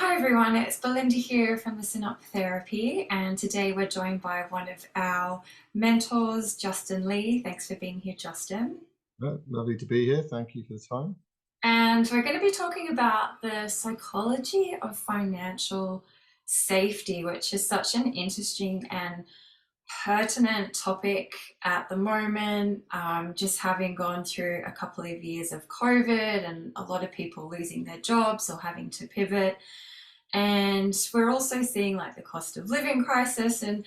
Hi everyone, it's Belinda here from the Synop Therapy, and today we're joined by one of our mentors, Justin Lee. Thanks for being here, Justin. Lovely to be here. Thank you for the time. And we're going to be talking about the psychology of financial safety, which is such an interesting and pertinent topic at the moment. Just having gone through a couple of years of COVID and a lot of people losing their jobs or having to pivot. And we're also seeing like the cost of living crisis. And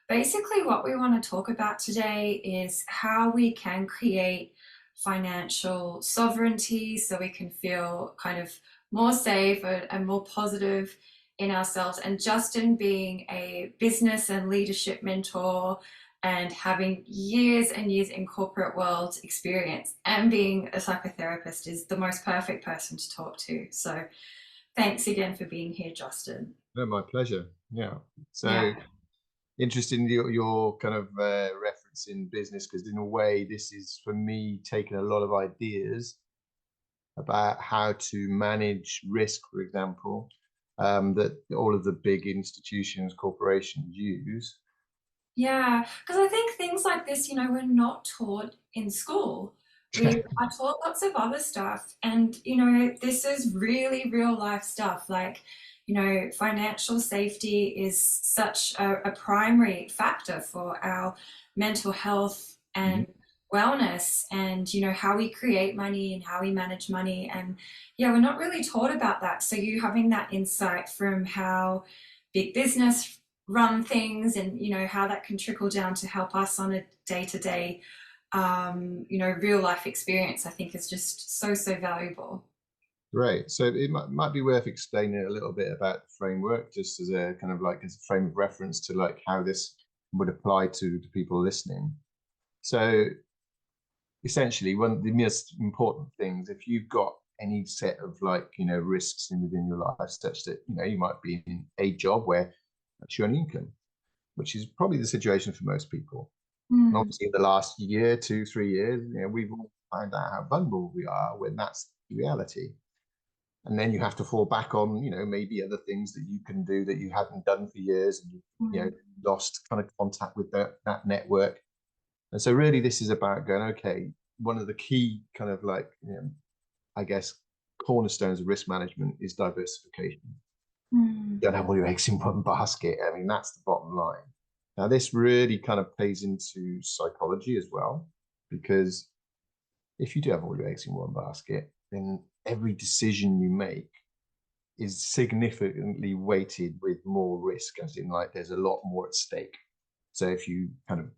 basically, what we want to talk about today is how we can create financial sovereignty so we can feel kind of more safe and more positive in ourselves. And Justin, being a business and leadership mentor and having years and years in corporate world experience and being a psychotherapist, is the most perfect person to talk to. So thanks again for being here, Justin. No, my pleasure. Yeah. Yeah. So interested in your kind of reference in business, because in a way, this is for me taking a lot of ideas about how to manage risk, for example, that all of the big institutions, corporations use. Yeah, because I think things like this, we're not taught in school. We are taught lots of other stuff, and this is really real life stuff. Like, financial safety is such a primary factor for our mental health Mhm. and wellness, and how we create money and how we manage money. And yeah, we're not really taught about that. So you having that insight from how big business run things and how that can trickle down to help us on a day-to-day real life experience, I think is just so valuable. Great. So it might be worth explaining a little bit about the framework, just as a kind of like as a frame of reference to like how this would apply to the people listening. So essentially, one of the most important things, if you've got any set of like risks within your life, such that you might be in a job where that's your only income, which is probably the situation for most people. And Mm. obviously, in the last year, 2, 3 years, we've all found out how vulnerable we are when that's the reality. And then you have to fall back on maybe other things that you can do that you hadn't done for years, and you Mm. lost kind of contact with that network. And so really this is about going, okay, one of the key kind of like, I guess, cornerstones of risk management is diversification. Mm. You don't have all your eggs in one basket. I mean, that's the bottom line. Now, this really kind of plays into psychology as well, because if you do have all your eggs in one basket, then every decision you make is significantly weighted with more risk, as in like there's a lot more at stake. So if you kind of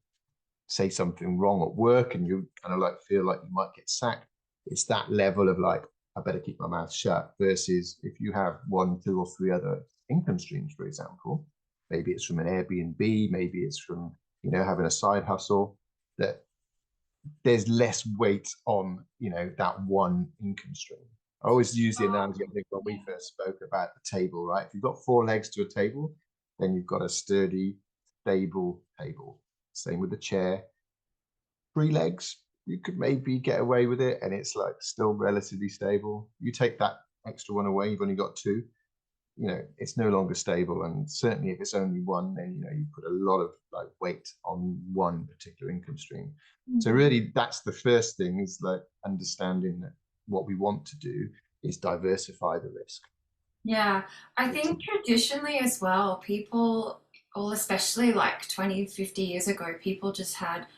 say something wrong at work and you kind of like feel like you might get sacked, it's that level of like, I better keep my mouth shut, versus if you have 1, 2, or 3 other income streams, for example, maybe it's from an Airbnb, maybe it's from having a side hustle, that there's less weight on that one income stream. I always use the analogy, I think, when we first spoke about the table, right? If you've got 4 legs to a table, then you've got a sturdy, stable table. Same with the chair. 3 legs, you could maybe get away with it, and it's like still relatively stable. You take that extra one away, you've only got 2. It's no longer stable. And certainly if it's only one, then you put a lot of like weight on one particular income stream. So Mm. really that's the first thing, is like understanding that what we want to do is diversify the risk. Yeah, I think traditionally as well, people, or especially like 20, 50 years ago, people just had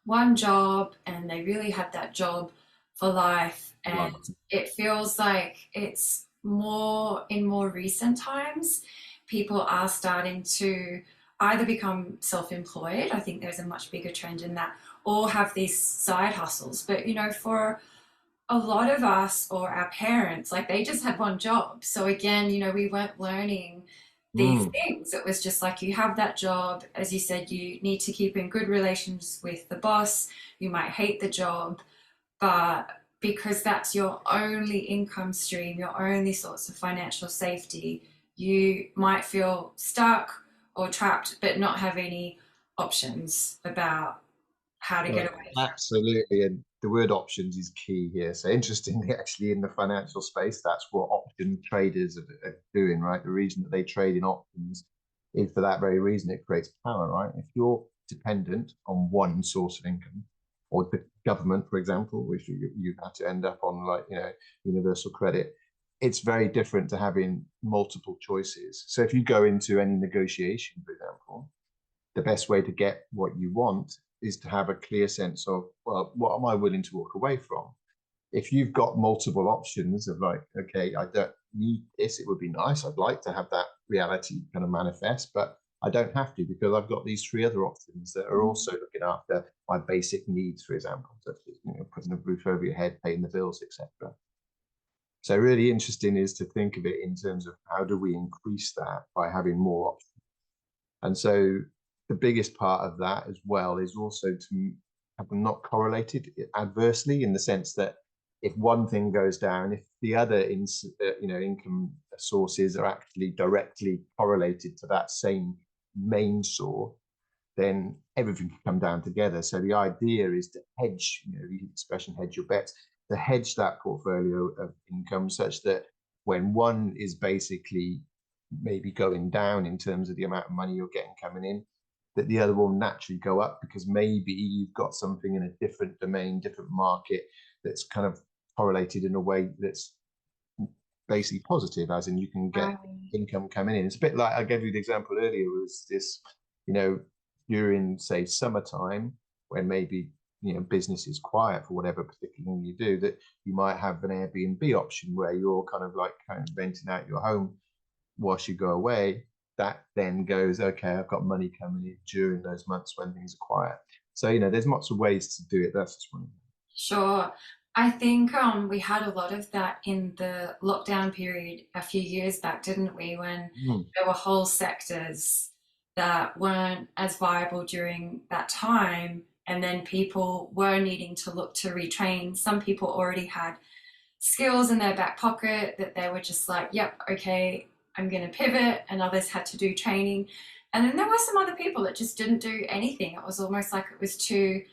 one job and they really had that job for life. And it feels like it's more in more recent times, people are starting to either become self-employed. I think there's a much bigger trend in that, or have these side hustles. But for a lot of us or our parents, like they just had one job. So again, we weren't learning these Mm. things. It was just like you have that job. As you said, you need to keep in good relations with the boss. You might hate the job, but because that's your only income stream, your only source of financial safety, you might feel stuck or trapped, but not have any options about how to get away from Absolutely. And the word options is key here. So interestingly, actually, in the financial space, that's what option traders are doing, right? The reason that they trade in options is for that very reason. It creates power, right? If you're dependent on one source of income, or the government, for example, which you have to end up on, like, universal credit, it's very different to having multiple choices. So if you go into any negotiation, for example, the best way to get what you want is to have a clear sense of, well, what am I willing to walk away from? If you've got multiple options of, like, okay, I don't need this, it would be nice, I'd like to have that reality kind of manifest, but I don't have to, because I've got these three other options that are also looking after my basic needs, for example, such as, putting a roof over your head, paying the bills, etc. So really interesting is to think of it in terms of how do we increase that by having more options. And so the biggest part of that as well is also to have them not correlated adversely, in the sense that if one thing goes down, if the other income sources are actually directly correlated to that same main source, then everything can come down together. So the idea is to hedge, the expression hedge your bets, to hedge that portfolio of income such that when one is basically maybe going down in terms of the amount of money you're getting coming in, that the other will naturally go up, because maybe you've got something in a different domain, different market, that's kind of correlated in a way that's basically positive, as in you can get Right. income coming in. It's a bit like I gave you the example earlier, was this, during, say, summertime, when maybe business is quiet for whatever particular thing you do, that you might have an Airbnb option where you're kind of renting out your home whilst you go away. That then goes, okay, I've got money coming in during those months when things are quiet. So there's lots of ways to do it. That's just one. Sure. I think we had a lot of that in the lockdown period a few years back, didn't we? When Mm. there were whole sectors that weren't as viable during that time, and then people were needing to look to retrain. Some people already had skills in their back pocket that they were just like, yep, okay, I'm going to pivot, and others had to do training. And then there were some other people that just didn't do anything. It was almost like it was too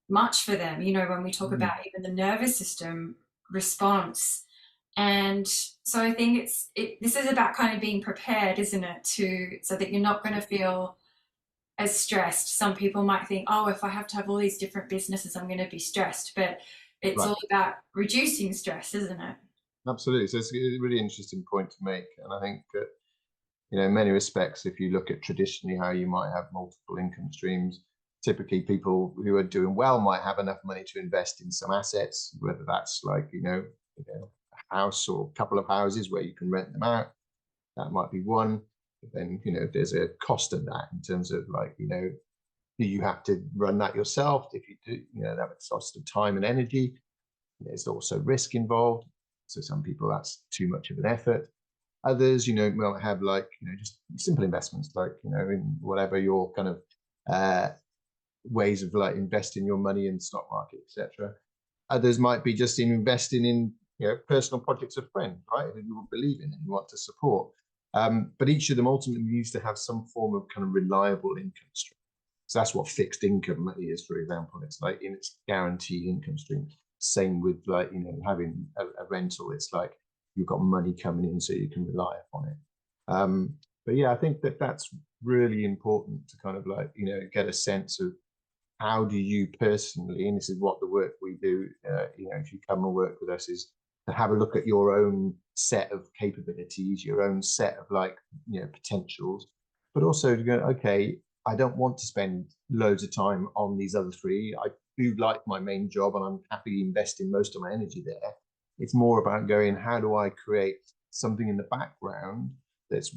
much for them, when we talk Mm. about even the nervous system response. And so I think this is about kind of being prepared, isn't it, to so that you're not going to feel as stressed. Some people might think, oh, if I have to have all these different businesses, I'm going to be stressed. But it's Right. all about reducing stress, isn't it? Absolutely. So it's a really interesting point to make. And I think that, in many respects, if you look at traditionally how you might have multiple income streams, typically people who are doing well might have enough money to invest in some assets, whether that's like, a house or a couple of houses where you can rent them out. That might be one. But then, there's a cost in that, in terms of, like, do you have to run that yourself? If you do, that would cost of time and energy. There's also risk involved. So some people, that's too much of an effort. Others, might have, like, just simple investments, like, in whatever your kind of ways of, like, investing your money in the stock market, etc. Others might be just in investing in, personal projects of friends, right, that you believe in and you want to support. But each of them ultimately needs to have some form of kind of reliable income stream. So that's what fixed income is, for example. It's like, it's guaranteed income stream. Same with, like, having a rental. It's like you've got money coming in so you can rely upon it. But yeah, I think that that's really important to kind of, like, get a sense of how do you personally, and this is what the work we do, if you come and work with us, is to have a look at your own set of capabilities, your own set of, like, potentials, but also to go, okay, I don't want to spend loads of time on these other three. I do like my main job and I'm happy investing most of my energy there. It's more about going, how do I create something in the background that's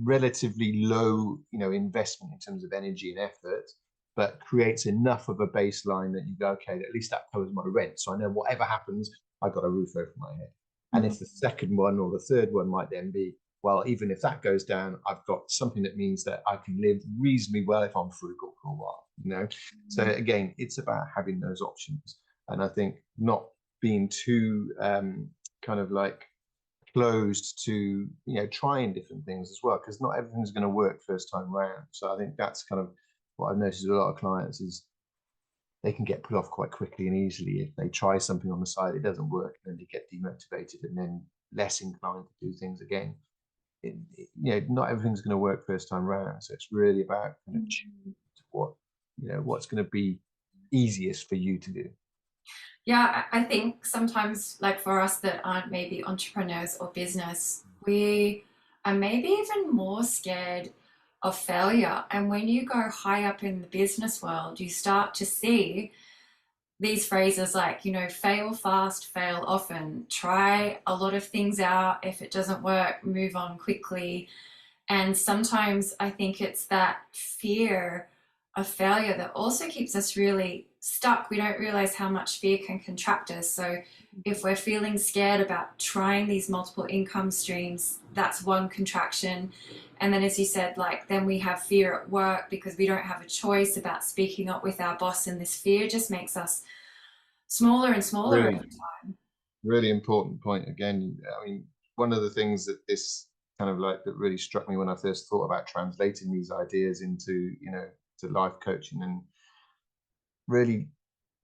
relatively low, investment in terms of energy and effort, but creates enough of a baseline that you go, okay, at least that covers my rent. So I know whatever happens, I've got a roof over my head. And if the second one or the third one might then be, well, even if that goes down, I've got something that means that I can live reasonably well if I'm frugal for a while. So again, it's about having those options. And I think not being too kind of, like, closed to, trying different things as well, because not everything's going to work first time round. So I think that's kind of what I've noticed with a lot of clients is, they can get put off quite quickly and easily if they try something on the side, it doesn't work, and then they get demotivated and then less inclined to do things again. Not everything's going to work first time round, so it's really about kind of Mm. what what's going to be easiest for you to do. Yeah, I think sometimes, like for us that aren't maybe entrepreneurs or business, we are maybe even more scared of failure. And when you go high up in the business world, you start to see these phrases like, fail fast, fail often, try a lot of things out. If it doesn't work, move on quickly. And sometimes I think it's that fear of failure that also keeps us really stuck. We don't realize how much fear can contract us. So if we're feeling scared about trying these multiple income streams, that's one contraction. And then, as you said, like then we have fear at work because we don't have a choice about speaking up with our boss, and this fear just makes us smaller and smaller Really, over time. really important point again. I mean, one of the things that this kind of like that really struck me when I first thought about translating these ideas into, to life coaching, and really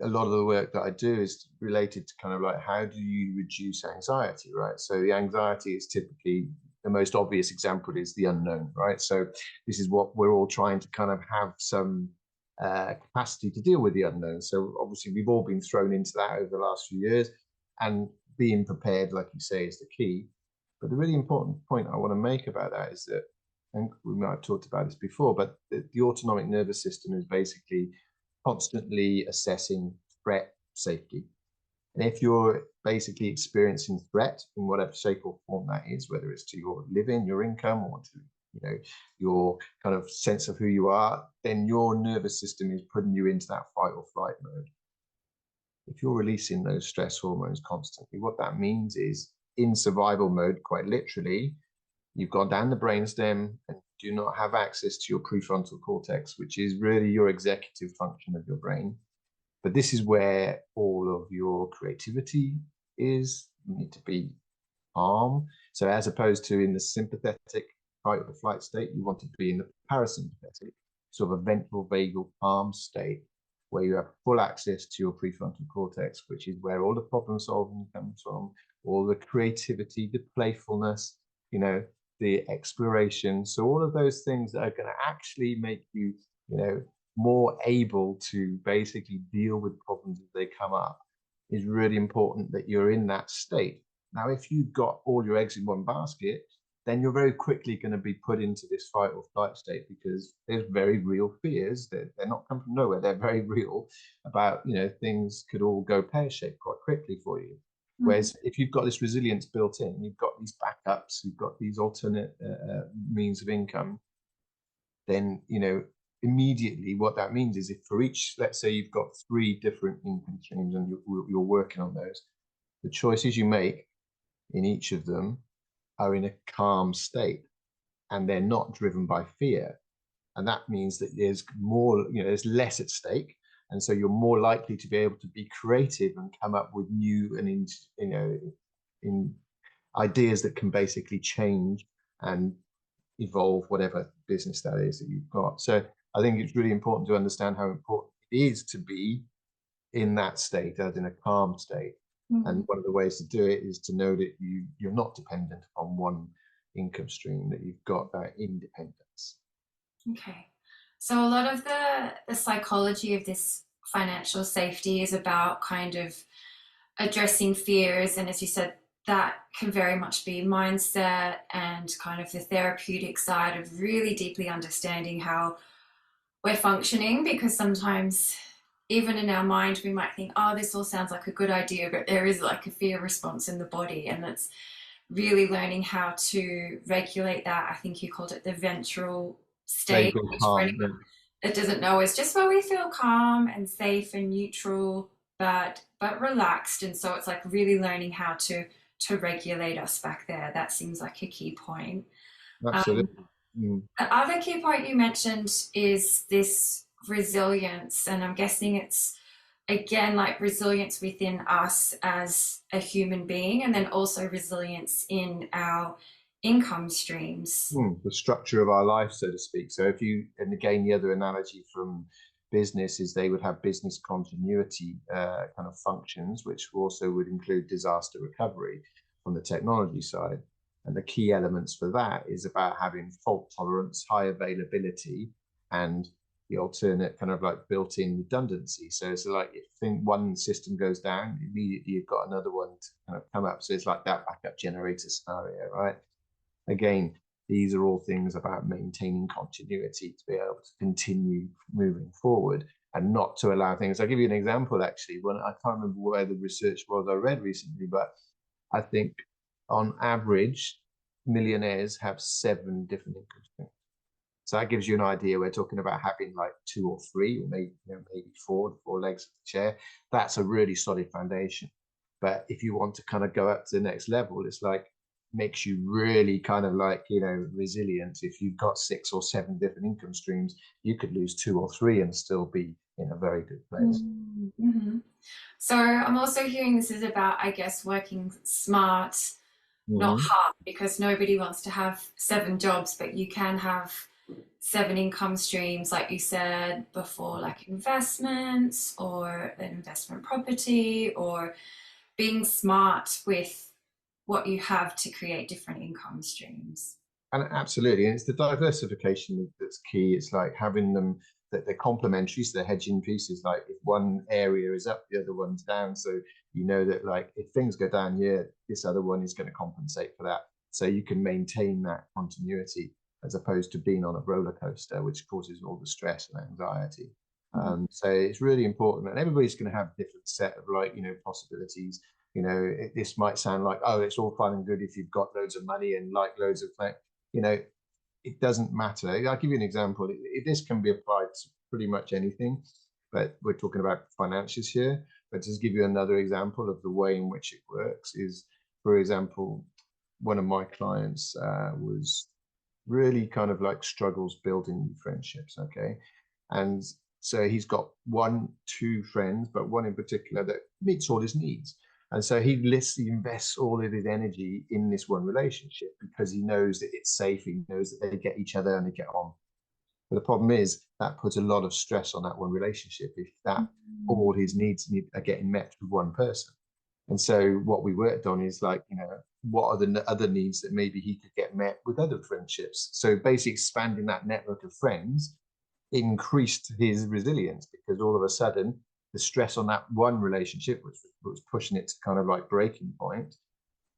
a lot of the work that I do is related to kind of like how do you reduce anxiety, right? So the anxiety is typically the most obvious example is the unknown, right? So this is what we're all trying to kind of have some capacity to deal with the unknown. So obviously we've all been thrown into that over the last few years, and being prepared, like you say, is the key. But the really important point I want to make about that is that, and we might have talked about this before, but the autonomic nervous system is basically constantly assessing threat safety. And if you're basically experiencing threat in whatever shape or form that is, whether it's to your living, your income, or to your kind of sense of who you are, then your nervous system is putting you into that fight or flight mode. If you're releasing those stress hormones constantly, what that means is in survival mode, quite literally, you've gone down the brainstem and do not have access to your prefrontal cortex, which is really your executive function of your brain. But this is where all of your creativity is. You need to be calm. So as opposed to in the sympathetic fight or flight state, you want to be in the parasympathetic, sort of a ventral vagal calm state where you have full access to your prefrontal cortex, which is where all the problem solving comes from, all the creativity, the playfulness, the exploration. So all of those things that are going to actually make you, more able to basically deal with problems as they come up is really important that you're in that state. Now, if you've got all your eggs in one basket, then you're very quickly going to be put into this fight or flight state because there's very real fears that they're not come from nowhere. They're very real about, things could all go pear-shaped quite quickly for you. Mm. Whereas if you've got this resilience built in, you've got these backups, you've got these alternate means of income, then, immediately what that means is if for each, let's say you've got 3 different income streams and you're working on those, the choices you make in each of them are in a calm state and they're not driven by fear. And that means that there's more, there's less at stake. And so you're more likely to be able to be creative and come up with new and in ideas that can basically change and evolve whatever business that is that you've got. So I think it's really important to understand how important it is to be in that state, as in a calm state. And Mm. one of the ways to do it is to know that you're not dependent on one income stream, that you've got that independence. Okay. So a lot of the psychology of this financial safety is about kind of addressing fears, and as you said, that can very much be mindset and kind of the therapeutic side of really deeply understanding how we're functioning, because sometimes even in our mind we might think, oh, this all sounds like a good idea, but there is like a fear response in the body, and it's really learning how to regulate that. I think you called it the ventral state, Vagal which for calm. anyone that doesn't know is just where we feel calm and safe and neutral, but relaxed. And so it's like really learning how to regulate us back there. That seems like a key point. Um, Absolutely. Mm. the other key point you mentioned is this resilience, and I'm guessing it's again like resilience within us as a human being, and then also resilience in our income streams. The structure of our life, so to speak. So if you, and again, the other analogy from business is they would have business continuity kind of functions, which also would include disaster recovery on the technology side. And the key elements for that is about having fault tolerance, high availability, and the alternate kind of like built-in redundancy. So it's like if one system goes down, immediately you've got another one to kind of come up. So it's like that backup generator scenario, right? Again, these are all things about maintaining continuity to be able to continue moving forward and not to allow things. I'll give you an example, actually. When I can't remember where the research was I read recently, but I think on average, millionaires have 7 different income streams. So that gives you an idea. We're talking about having like 2 or 3, or maybe maybe 4 legs of the chair. That's a really solid foundation. But if you want to kind of go up to the next level, it's like makes you really kind of like resilient. If you've got 6 or 7 different income streams, you could lose 2 or 3 and still be in a very good place. Mm-hmm. So I'm also hearing this is about, I guess, working smart, not Mm-hmm. hard, because nobody wants to have 7 jobs, but you can have 7 income streams, like you said before, like investments or an investment property, or being smart with what you have to create different income streams. And absolutely, and it's the diversification that's key. It's like having them that they're complementary, so they're hedging pieces. Like if one area is up, the other one's down. So you know that like if things go down here, this other one is going to compensate for that. So you can maintain that continuity as opposed to being on a roller coaster, which causes all the stress and anxiety. So it's really important, and everybody's going to have a different set of like possibilities. This might sound like, oh, it's all fine and good if you've got loads of money and like loads of like, you know, it doesn't matter. I'll give you an example. This can be applied to pretty much anything, but we're talking about financials here. But just give you another example of the way in which it works is, for example, one of my clients was really kind of like struggles building new friendships. Okay. And so he's got 2 friends, but one in particular that meets all his needs. And so he invests all of his energy in this one relationship because he knows that it's safe. He knows that they get each other and they get on. But the problem is that puts a lot of stress on that one relationship if that all his needs are getting met with one person. And so what we worked on is like, what are the other needs that maybe he could get met with other friendships? So basically expanding that network of friends increased his resilience because all of a sudden the stress on that one relationship, which was pushing it to kind of like breaking point,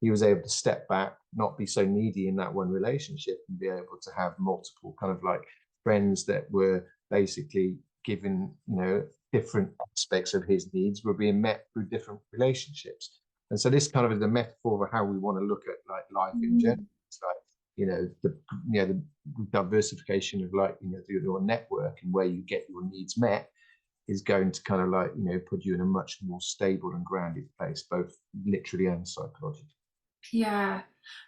he was able to step back, not be so needy in that one relationship, and be able to have multiple kind of like friends that were basically given, different aspects of his needs were being met through different relationships. And so this kind of is a metaphor of how we want to look at like life in general. It's like, the diversification of like, your network and where you get your needs met is going to kind of like, put you in a much more stable and grounded place, both literally and psychologically. Yeah,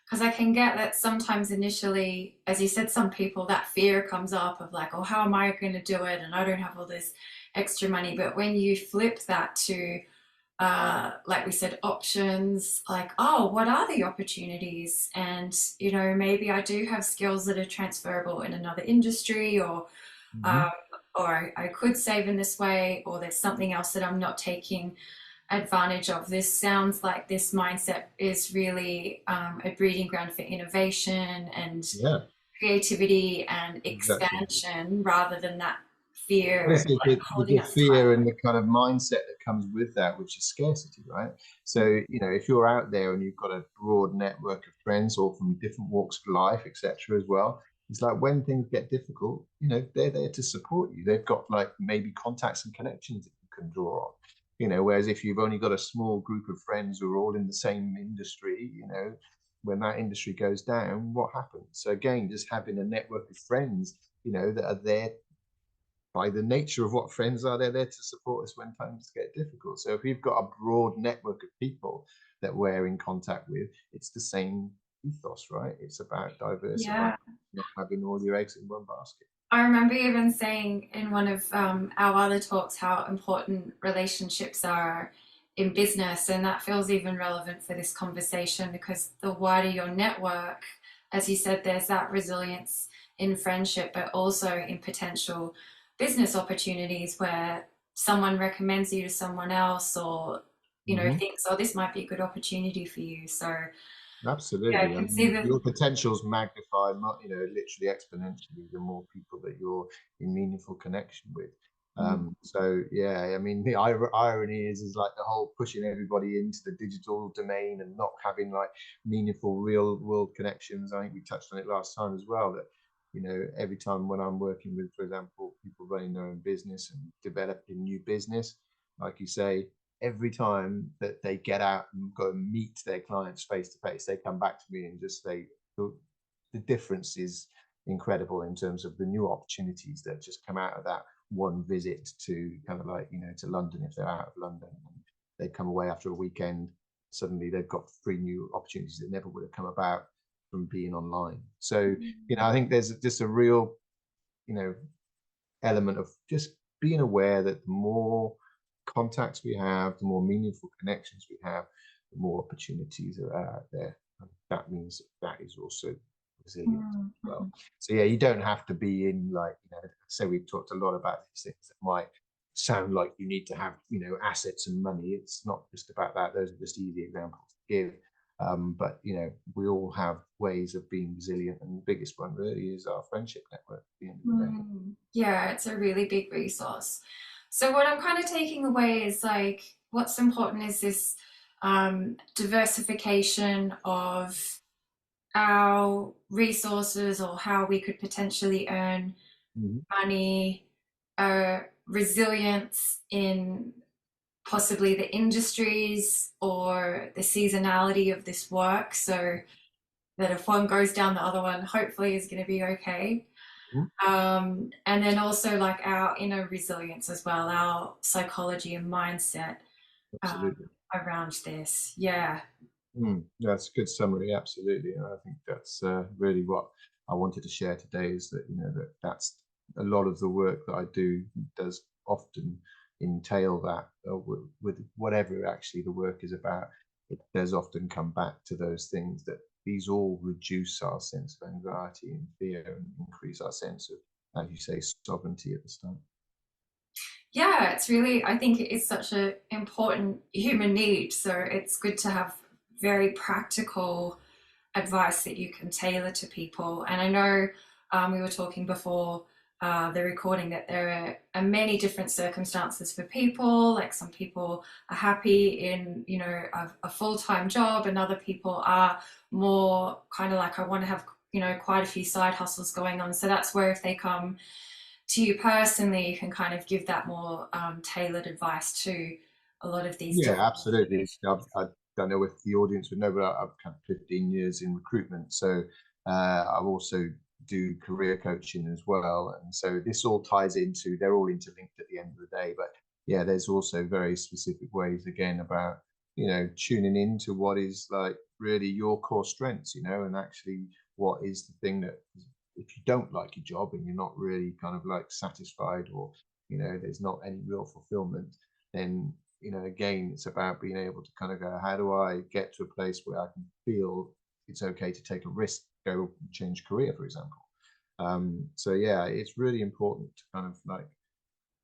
because I can get that sometimes initially, as you said, some people that fear comes up of like, oh, how am I going to do it? And I don't have all this extra money. But when you flip that to, like we said, options, like, oh, what are the opportunities? And, maybe I do have skills that are transferable in another industry, Mm-hmm. um, or I could save in this way, or there's something else that I'm not taking advantage of. This sounds like this mindset is really a breeding ground for innovation and Yeah, creativity and exactly. expansion rather than that Well, fear it's like the holding us tight. fear and the kind of mindset that comes with that, which is scarcity, right? So, if you're out there and you've got a broad network of friends or from different walks of life, etc., as well, it's like when things get difficult, they're there to support you. They've got like maybe contacts and connections that you can draw on. Whereas if you've only got a small group of friends who are all in the same industry, when that industry goes down, what happens? So again, just having a network of friends, that are there by the nature of what friends are, they're there to support us when times get difficult. So if we've got a broad network of people that we're in contact with, it's the same ethos, right? It's about diversifying, Yeah. not having all your eggs in one basket. I remember even saying in one of our other talks how important relationships are in business, and that feels even relevant for this conversation because the wider your network, as you said, there's that resilience in friendship, but also in potential business opportunities where someone recommends you to someone else, or Hmm. thinks, oh, this might be a good opportunity for you. So yeah, I Absolutely. I can see mean, the your potential's magnified, literally exponentially the more people that you're in meaningful connection with. mm, So yeah, I mean, the irony is like the whole pushing everybody into the digital domain and not having like meaningful real world connections. I think we touched on it last time as well, that, every time when I'm working with, for example, people running their own business and developing new business, like you say, every time that they get out and go and meet their clients face to face, they come back to me and just say the difference is incredible in terms of the new opportunities that just come out of that one visit to kind of like, to London. If they're out of London and they come away after a weekend, suddenly they've got 3 new opportunities that never would have come about from being online. So, I think there's just a real, you know, element of just being aware that the more contacts we have, the more meaningful connections we have, the more opportunities are out there. And that means that is also resilience mm, as well. mhm. So yeah, you don't have to be in like, say we've talked a lot about these things that might sound like you need to have, assets and money. It's not just about that. Those are just easy examples to give. But we all have ways of being resilient, and the biggest one really is our friendship network at the end of the day. Yeah, it's a really big resource. So what I'm kind of taking away is like what's important is this diversification of our resources, or how we could potentially earn Mhm. money, resilience in possibly the industries or the seasonality of this work, so that if one goes down, the other one hopefully is going to be okay. Mhm. And then also like our inner resilience as well, our psychology and mindset Absolutely. around this. Yeah. That's a good summary. Absolutely, and I think that's really what I wanted to share today. Is that that's a lot of the work that I do does often entail that with whatever actually the work is about. It does often come back to those things, that these all reduce our sense of anxiety and fear and increase our sense of, as you say, sovereignty at the start. Yeah, it's really, I think it is such an important human need. So it's good to have very practical advice that you can tailor to people. And I know we were talking before the recording that there are many different circumstances for people. Like some people are happy in, a full-time job, and other people are more kind of like, I want to have, quite a few side hustles going on. So that's where if they come to you personally, you can kind of give that more tailored advice to a lot of these Yeah, different. absolutely. I don't know if the audience would know, but I've kind of 15 years in recruitment. So I also do career coaching as well. And so this all ties into, they're all interlinked at the end of the day. But yeah, there's also very specific ways, again, about, tuning into what is like really your core strengths, and actually what is the thing that, if you don't like your job and you're not really kind of like satisfied, or, there's not any real fulfillment, then again, it's about being able to kind of go, how do I get to a place where I can feel it's okay to take a risk, go change career, for example. So yeah, it's really important to kind of like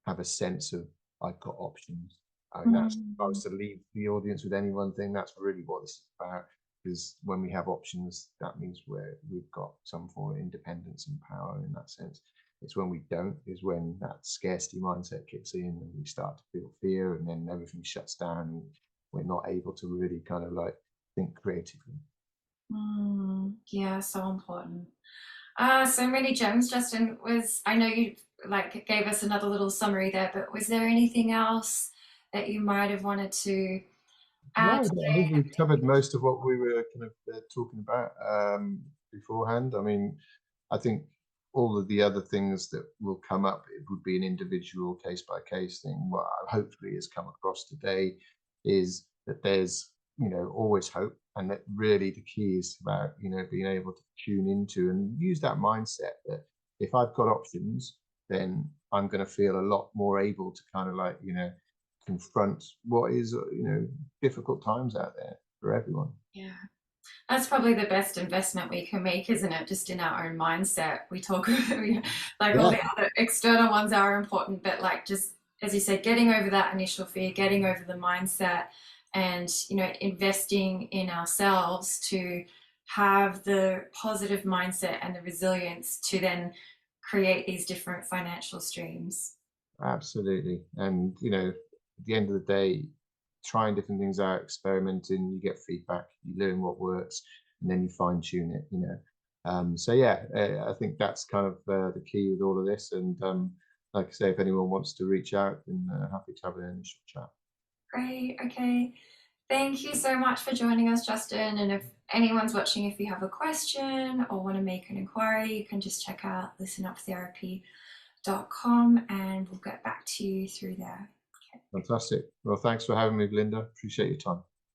have a sense of, I've got options. I mean, that's, if I Mm, was to leave the audience with any one thing, that's really what this is about. Because when we have options, that means we've got some form of independence and power in that sense. It's when we don't, is when that scarcity mindset kicks in and we start to feel fear, and then everything shuts down and we're not able to really kind of like think creatively. yeah, so important. So many gems, Justin. Was I know you like gave us another little summary there, but was there anything else that you might have wanted to No, add I think today? we've covered most of what we were kind of talking about beforehand. I mean, I think all of the other things that will come up, it would be an individual case by case thing. What hopefully has come across today is that there's, always hope, and that really the key is about, being able to tune into and use that mindset that if I've got options, then I'm going to feel a lot more able to kind of like, confront what is, difficult times out there for everyone. Yeah. That's probably the best investment we can make, isn't it? Just in our own mindset. We talk like all Yeah, the other external ones are important, but like just as you said, getting over that initial fear, getting over the mindset, and investing in ourselves to have the positive mindset and the resilience to then create these different financial streams. absolutely. And at the end of the day, trying different things out, experimenting, you get feedback, you learn what works, and then you fine tune it. So yeah, I think that's kind of the key with all of this. And like I say, if anyone wants to reach out, then happy to have an initial chat. Great. Okay. Thank you so much for joining us, Justin. And if anyone's watching, if you have a question or want to make an inquiry, you can just check out listenuptherapy.com and we'll get back to you through there. Fantastic. Well, thanks for having me, Belinda. Appreciate your time.